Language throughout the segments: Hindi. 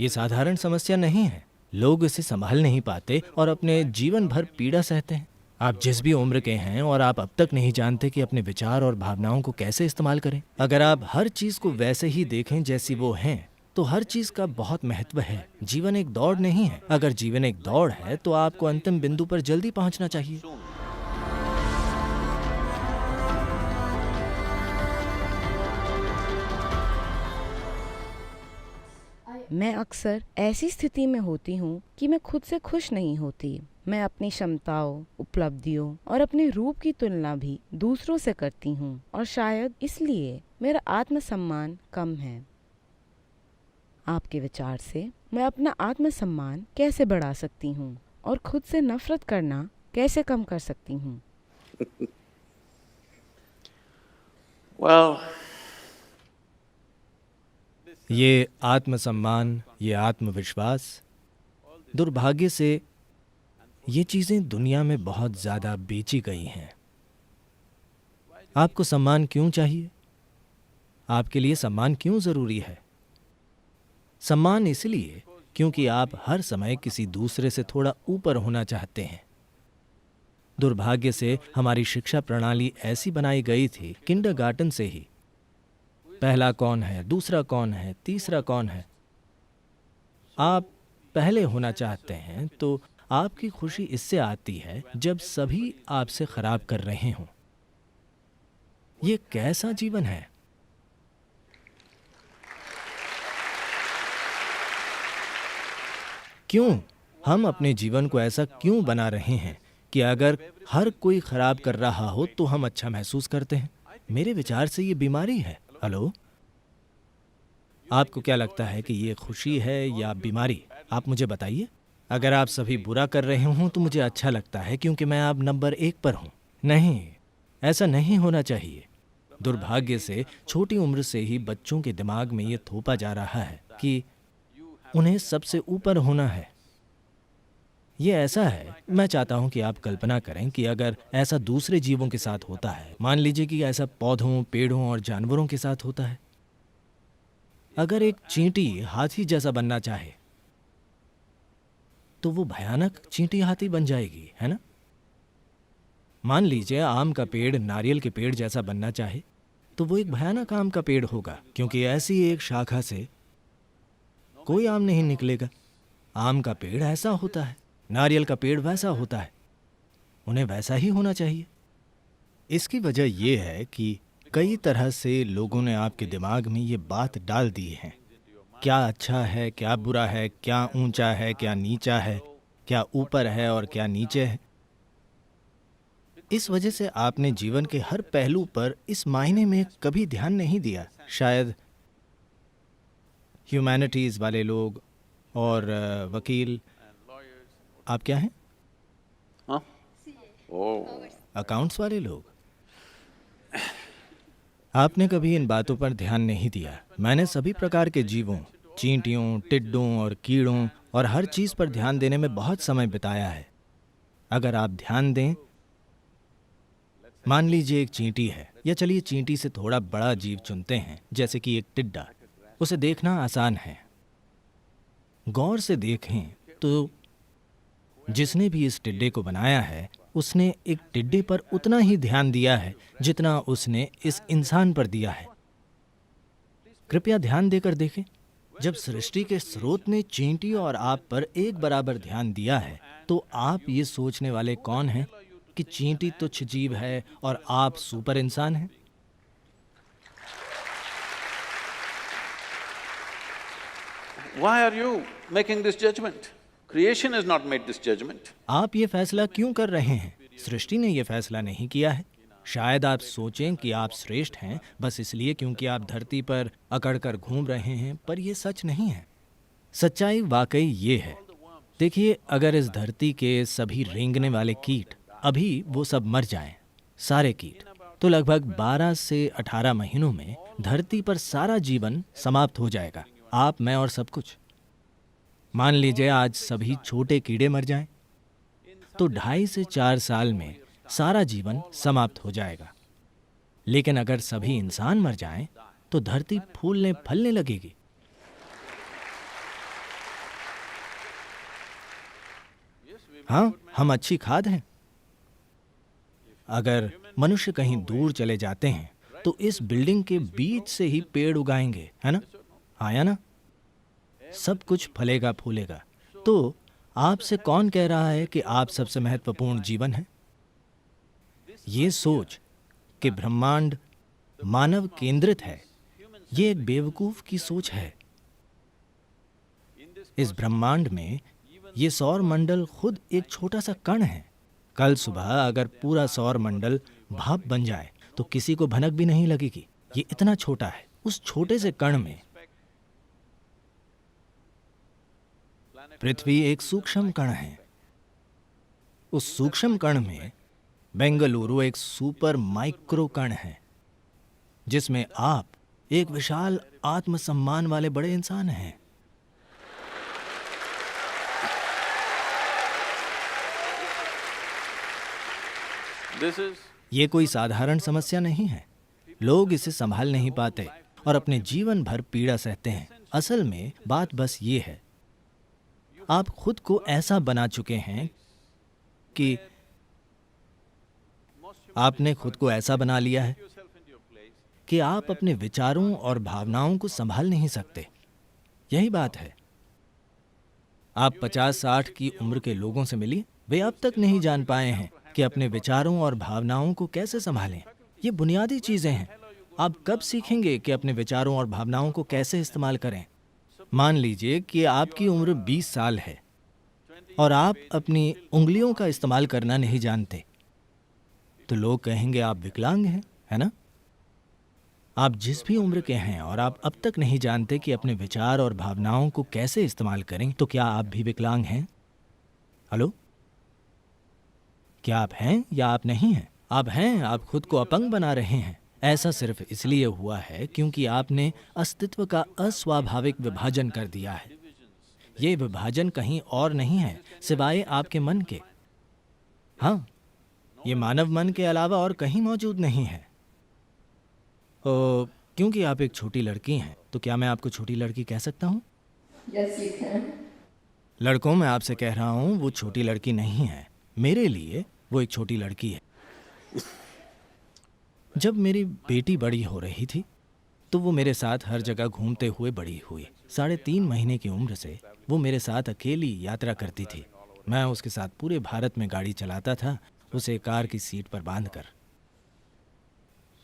ये साधारण समस्या नहीं है। लोग इसे संभाल नहीं पाते और अपने जीवन भर पीड़ा सहते हैं। आप जिस भी उम्र के हैं और आप अब तक नहीं जानते कि अपने विचार और भावनाओं को कैसे इस्तेमाल करें। अगर आप हर चीज को वैसे ही देखें जैसी वो हैं, तो हर चीज का बहुत महत्व है। जीवन एक दौड़ नहीं है। अगर जीवन एक दौड़ है तो आपको अंतिम बिंदु पर जल्दी पहुंचना चाहिए। मैं अक्सर ऐसी स्थिति में होती हूँ कि मैं खुद से खुश नहीं होती। मैं अपनी क्षमताओं, उपलब्धियों और अपने रूप की तुलना भी दूसरों से करती हूँ और शायद इसलिए मेरा आत्मसम्मान कम है। आपके विचार से मैं अपना आत्मसम्मान कैसे बढ़ा सकती हूँ और खुद से नफरत करना कैसे कम कर सकती हूँ? Well, ये आत्मसम्मान, ये आत्मविश्वास, दुर्भाग्य से ये चीजें दुनिया में बहुत ज्यादा बेची गई हैं। आपको सम्मान क्यों चाहिए? आपके लिए सम्मान क्यों जरूरी है? सम्मान इसलिए क्योंकि आप हर समय किसी दूसरे से थोड़ा ऊपर होना चाहते हैं। दुर्भाग्य से हमारी शिक्षा प्रणाली ऐसी बनाई गई थी, किंडरगार्टन से ही, पहला कौन है, दूसरा कौन है, तीसरा कौन है। आप पहले होना चाहते हैं तो आपकी खुशी इससे आती है जब सभी आपसे खराब कर रहे हों। ये कैसा जीवन है? क्यों हम अपने जीवन को ऐसा क्यों बना रहे हैं कि अगर हर कोई खराब कर रहा हो तो हम अच्छा महसूस करते हैं? मेरे विचार से ये बीमारी है। हेलो, आपको क्या लगता है कि ये खुशी है या बीमारी? आप मुझे बताइए। अगर आप सभी बुरा कर रहे हों तो मुझे अच्छा लगता है क्योंकि मैं अब नंबर 1 पर हूं। नहीं, ऐसा नहीं होना चाहिए। दुर्भाग्य से छोटी उम्र से ही बच्चों के दिमाग में ये थोपा जा रहा है कि उन्हें सबसे ऊपर होना है। ये ऐसा है, मैं चाहता हूं कि आप कल्पना करें कि अगर ऐसा दूसरे जीवों के साथ होता है, मान लीजिए कि ऐसा पौधों, पेड़ों और जानवरों के साथ होता है। अगर एक चींटी हाथी जैसा बनना चाहे तो वो भयानक चींटी हाथी बन जाएगी, है ना? मान लीजिए आम का पेड़ नारियल के पेड़ जैसा बनना चाहे तो वो एक भयानक आम का पेड़ होगा, क्योंकि ऐसी एक शाखा से कोई आम नहीं निकलेगा। आम का पेड़ ऐसा होता है, नारियल का पेड़ वैसा होता है, उन्हें वैसा ही होना चाहिए। इसकी वजह यह है कि कई तरह से लोगों ने आपके दिमाग में ये बात डाल दी है, क्या अच्छा है, क्या बुरा है, क्या ऊंचा है, क्या नीचा है, क्या ऊपर है और क्या नीचे है। इस वजह से आपने जीवन के हर पहलू पर इस मायने में कभी ध्यान नहीं दिया। शायद ह्यूमैनिटीज़ वाले लोग और वकील, आप क्या हैं? huh? Oh, अकाउंट्स वाले लोग। आपने कभी इन बातों पर ध्यान नहीं दिया। मैंने सभी प्रकार के जीवों, चींटियों, टिड्डों और कीड़ों और हर चीज़ पर ध्यान देने में बहुत समय बिताया है। अगर आप ध्यान दें, मान लीजिए एक चींटी है, या चलिए चींटी से थोड़ा बड़ा जीव चुनते हैं जैसे कि एक टिड्डा। उसे देखना आसान है। गौर से देखें तो जिसने भी इस टिड्डे को बनाया है उसने एक टिड्डे पर उतना ही ध्यान दिया है जितना उसने इस इंसान पर दिया है। कृपया ध्यान देकर देखें। जब सृष्टि के स्रोत ने चींटी और आप पर एक बराबर ध्यान दिया है तो आप ये सोचने वाले कौन हैं कि चींटी तुच्छ जीव है और आप सुपर इंसान हैं? why are you making this judgment? Creation has not made this judgment. आप ये फैसला क्यों कर रहे हैं? सृष्टि ने ये फैसला नहीं किया है। शायद आप सोचें कि आप श्रेष्ठ हैं बस इसलिए क्योंकि आप धरती पर अकड़ कर घूम रहे हैं, पर यह सच नहीं है। सच्चाई वाकई ये है। देखिए, अगर इस धरती के सभी रेंगने वाले कीट अभी वो सब मर जाएं, सारे कीट, तो लगभग 12 से 18 महीनों में धरती पर सारा जीवन समाप्त हो जाएगा। आप, मैं और सब कुछ। मान लीजिए आज सभी छोटे कीड़े मर जाएं, तो 2.5 से 4 साल में सारा जीवन समाप्त हो जाएगा। लेकिन अगर सभी इंसान मर जाएं, तो धरती फूलने फलने लगेगी। हाँ, हम अच्छी खाद हैं। अगर मनुष्य कहीं दूर चले जाते हैं तो इस बिल्डिंग के बीच से ही पेड़ उगाएंगे, है ना? हाँ या ना? सब कुछ फलेगा फूलेगा। तो आपसे कौन कह रहा है कि आप सबसे महत्वपूर्ण जीवन है? ये सोच कि ब्रह्मांड मानव केंद्रित है, ये एक बेवकूफ की सोच है। इस ब्रह्मांड में ये सौर मंडल खुद एक छोटा सा कण है। कल सुबह अगर पूरा सौर मंडल भाप बन जाए तो किसी को भनक भी नहीं लगेगी। ये इतना छोटा है। उस छोटे से कण में पृथ्वी एक सूक्ष्म कण है। उस सूक्ष्म कण में बेंगलुरु एक सुपर माइक्रो कण है, जिसमें आप एक विशाल आत्मसम्मान वाले बड़े इंसान हैं। ये कोई साधारण समस्या नहीं है। लोग इसे संभाल नहीं पाते और अपने जीवन भर पीड़ा सहते हैं। असल में बात बस ये है, आप खुद को ऐसा बना चुके हैं कि आपने खुद को ऐसा बना लिया है कि आप अपने विचारों और भावनाओं को संभाल नहीं सकते। यही बात है। आप 50-60 की उम्र के लोगों से मिलिए, वे अब तक नहीं जान पाए हैं कि अपने विचारों और भावनाओं को कैसे संभालें। ये बुनियादी चीजें हैं। आप कब सीखेंगे कि अपने विचारों और भावनाओं को कैसे इस्तेमाल करें? मान लीजिए कि आपकी उम्र 20 साल है और आप अपनी उंगलियों का इस्तेमाल करना नहीं जानते, तो लोग कहेंगे आप विकलांग हैं, है ना? आप जिस भी उम्र के हैं और आप अब तक नहीं जानते कि अपने विचार और भावनाओं को कैसे इस्तेमाल करें, तो क्या आप भी विकलांग हैं? हेलो? क्या आप हैं या आप नहीं हैं? आप हैं। आप खुद को अपंग बना रहे हैं। ऐसा सिर्फ इसलिए हुआ है क्योंकि आपने अस्तित्व का अस्वाभाविक विभाजन कर दिया है। ये विभाजन कहीं और नहीं है सिवाय आपके मन के। हाँ, ये मानव मन के अलावा और कहीं मौजूद नहीं है। क्योंकि आप एक छोटी लड़की हैं, तो क्या मैं आपको छोटी लड़की कह सकता हूँ? Yes, you can. लड़कों, मैं आपसे कह रहा हूँ, वो छोटी लड़की नहीं है। मेरे लिए वो एक छोटी लड़की है। जब मेरी बेटी बड़ी हो रही थी तो वो मेरे साथ हर जगह घूमते हुए बड़ी हुई। 3.5 महीने की उम्र से वो मेरे साथ अकेली यात्रा करती थी। मैं उसके साथ पूरे भारत में गाड़ी चलाता था, उसे कार की सीट पर बांधकर।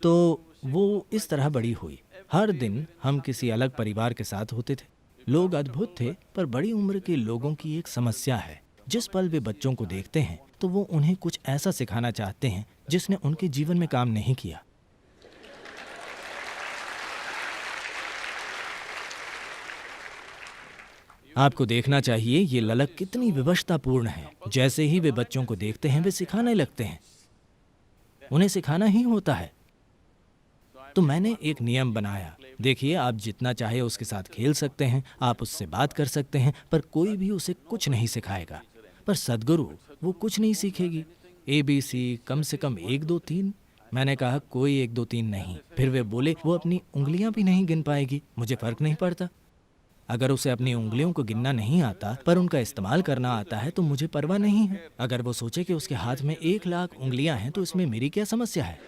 तो वो इस तरह बड़ी हुई। हर दिन हम किसी अलग परिवार के साथ होते थे। लोग अद्भुत थे, पर बड़ी उम्र के लोगों की एक समस्या है। जिस पल वे बच्चों को देखते हैं तो वो उन्हें कुछ ऐसा सिखाना चाहते हैं जिसने उनके जीवन में काम नहीं किया। आपको देखना चाहिए ये ललक कितनी विवशतापूर्ण है। जैसे ही वे बच्चों को देखते हैं वे सिखाने लगते हैं। उन्हें सिखाना ही होता है। तो मैंने एक नियम बनाया। देखिए, आप जितना चाहे उसके साथ खेल सकते हैं, आप उससे बात कर सकते हैं, पर कोई भी उसे कुछ नहीं सिखाएगा। पर सद्गुरु, वो कुछ नहीं सीखेगी। ABC कम से कम 1 2 3। मैंने कहा कोई 1 2 3 नहीं। फिर वे बोले वो अपनी उंगलियां भी नहीं गिन पाएगी। मुझे फर्क नहीं पड़ता। अगर उसे अपनी उंगलियों को गिनना नहीं आता पर उनका इस्तेमाल करना आता है तो मुझे परवाह नहीं है। अगर वो सोचे कि उसके हाथ में 1 लाख उंगलियां हैं तो इसमें मेरी क्या समस्या है?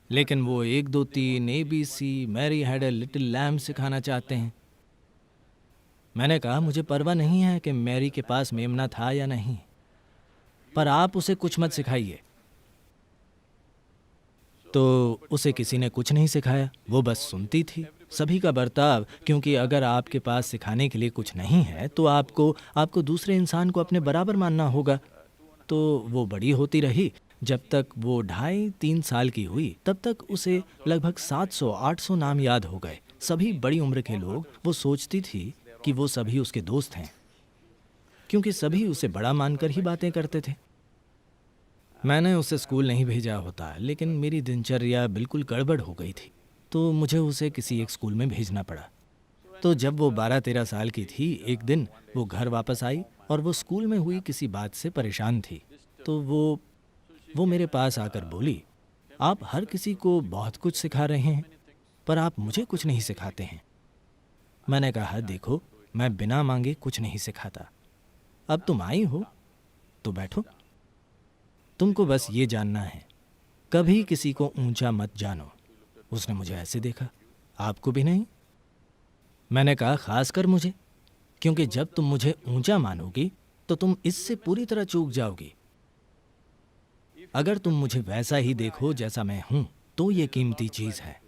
लेकिन वो 1 2 3 ABC Mary had a little lamb सिखाना चाहते हैं। मैंने कहा मुझे परवाह नहीं है कि मैरी के पास मेमना था या नहीं, पर आप उसे कुछ मत सिखाइए। तो उसे किसी ने कुछ नहीं सिखाया, वो बस सुनती थी सभी का बर्ताव। क्योंकि अगर आपके पास सिखाने के लिए कुछ नहीं है तो आपको दूसरे इंसान को अपने बराबर मानना होगा। तो वो बड़ी होती रही। जब तक वो 2.5-3 साल की हुई तब तक उसे लगभग 700-800 नाम याद हो गए। सभी बड़ी उम्र के लोग। वो सोचती थी कि वो सभी उसके दोस्त हैं, क्योंकि सभी उसे बड़ा मानकर ही बातें करते थे। मैंने उसे स्कूल नहीं भेजा होता, लेकिन मेरी दिनचर्या बिल्कुल गड़बड़ हो गई थी, तो मुझे उसे किसी एक स्कूल में भेजना पड़ा। तो जब वो 12-13 साल की थी, एक दिन वो घर वापस आई और वो स्कूल में हुई किसी बात से परेशान थी। तो वो मेरे पास आकर बोली, आप हर किसी को बहुत कुछ सिखा रहे हैं, पर आप मुझे कुछ नहीं सिखाते हैं। मैंने कहा, देखो, मैं बिना मांगे कुछ नहीं सिखाता। अब तुम आई हो तो बैठो। तुमको बस ये जानना है, कभी किसी को ऊंचा मत जानो। उसने मुझे ऐसे देखा, आपको भी नहीं? मैंने कहा खासकर मुझे, क्योंकि जब तुम मुझे ऊंचा मानोगी तो तुम इससे पूरी तरह चूक जाओगी। अगर तुम मुझे वैसा ही देखो जैसा मैं हूं तो ये कीमती चीज है।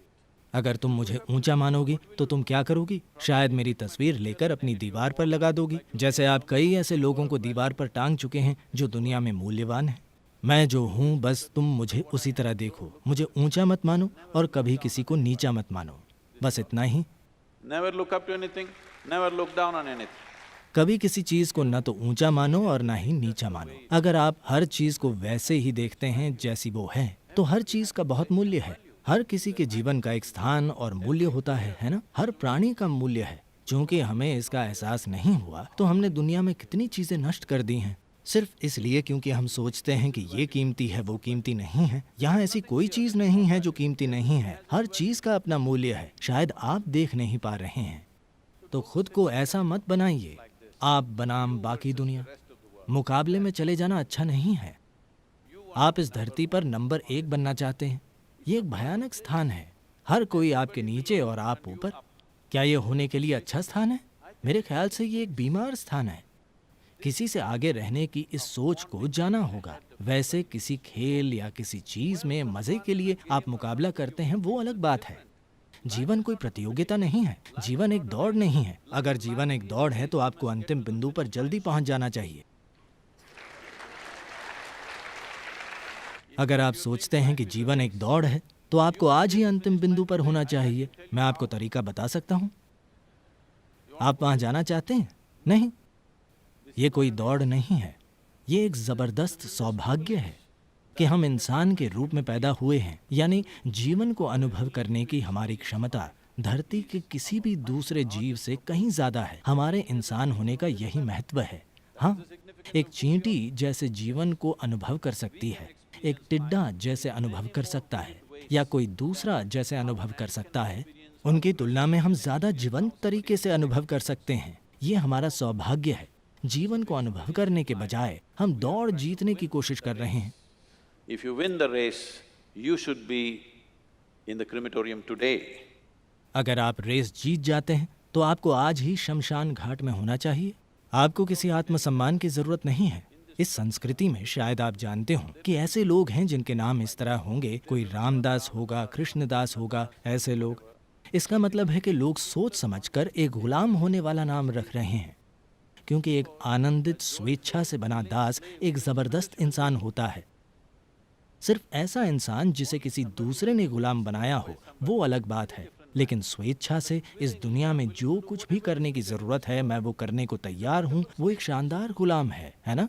अगर तुम मुझे ऊंचा मानोगी तो तुम क्या करोगी? शायद मेरी तस्वीर लेकर अपनी दीवार पर लगा दोगी, जैसे आप कई ऐसे लोगों को दीवार पर टांग चुके हैं जो दुनिया में मूल्यवान हैं। मैं जो हूं बस तुम मुझे उसी तरह देखो। मुझे ऊंचा मत मानो और कभी किसी को नीचा मत मानो, बस इतना ही। Never look up to anything, never look down on anything. कभी किसी चीज को न तो ऊंचा मानो और ना ही नीचा मानो। अगर आप हर चीज को वैसे ही देखते हैं जैसी वो है तो हर चीज का बहुत मूल्य है। हर किसी के जीवन का एक स्थान और मूल्य होता है ना? हर प्राणी का मूल्य है। चूंकि हमें इसका एहसास नहीं हुआ तो हमने दुनिया में कितनी चीजें नष्ट कर दी हैं, सिर्फ इसलिए क्योंकि हम सोचते हैं कि ये कीमती है, वो कीमती नहीं है। यहाँ ऐसी कोई चीज नहीं है जो कीमती नहीं है। हर चीज का अपना मूल्य है, शायद आप देख नहीं पा रहे हैं। तो खुद को ऐसा मत बनाइए, आप बनाम बाकी दुनिया। मुकाबले में चले जाना अच्छा नहीं है। आप इस धरती पर नंबर 1 बनना चाहते हैं। ये एक भयानक स्थान है, हर कोई आपके नीचे और आप ऊपर। क्या ये होने के लिए अच्छा स्थान है? मेरे ख्याल से ये एक बीमार स्थान है। किसी से आगे रहने की इस सोच को जाना होगा। वैसे किसी खेल या किसी चीज में मजे के लिए आप मुकाबला करते हैं, वो अलग बात है। जीवन कोई प्रतियोगिता नहीं है, जीवन एक दौड़ नहीं है। अगर जीवन एक दौड़ है तो आपको अंतिम बिंदु पर जल्दी पहुंच जाना चाहिए। अगर आप सोचते हैं कि जीवन एक दौड़ है तो आपको आज ही अंतिम बिंदु पर होना चाहिए। मैं आपको तरीका बता सकता हूं। आप वहां जाना चाहते हैं? नहीं, ये कोई दौड़ नहीं है। ये एक जबरदस्त सौभाग्य है कि हम इंसान के रूप में पैदा हुए हैं। यानी जीवन को अनुभव करने की हमारी क्षमता धरती के किसी भी दूसरे जीव से कहीं ज्यादा है। हमारे इंसान होने का यही महत्व है। हाँ, एक चींटी जैसे जीवन को अनुभव कर सकती है, एक टिड्डा जैसे अनुभव कर सकता है, या कोई दूसरा जैसे अनुभव कर सकता है, उनकी तुलना में हम ज्यादा जीवंत तरीके से अनुभव कर सकते हैं। ये हमारा सौभाग्य है। जीवन को अनुभव करने के बजाय हम दौड़ जीतने की कोशिश कर रहे हैं। If you win the race, you should be in the crematorium today. अगर आप रेस जीत जाते हैं तो आपको आज ही शमशान घाट में होना चाहिए। आपको किसी आत्मसम्मान की जरूरत नहीं है। इस संस्कृति में शायद आप जानते हो कि ऐसे लोग हैं जिनके नाम इस तरह होंगे, कोई रामदास होगा, कृष्णदास होगा, ऐसे लोग। इसका मतलब है कि लोग सोच समझकर एक गुलाम होने वाला नाम रख रहे हैं, क्योंकि एक आनंदित स्वेच्छा से बना दास एक जबरदस्त इंसान होता है। सिर्फ ऐसा इंसान जिसे किसी दूसरे ने गुलाम बनाया हो वो अलग बात है, लेकिन स्वेच्छा से इस दुनिया में जो कुछ भी करने की जरूरत है मैं वो करने को तैयार हूं, वो एक शानदार गुलाम है ना?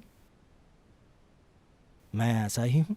मैं ऐसा ही हूं।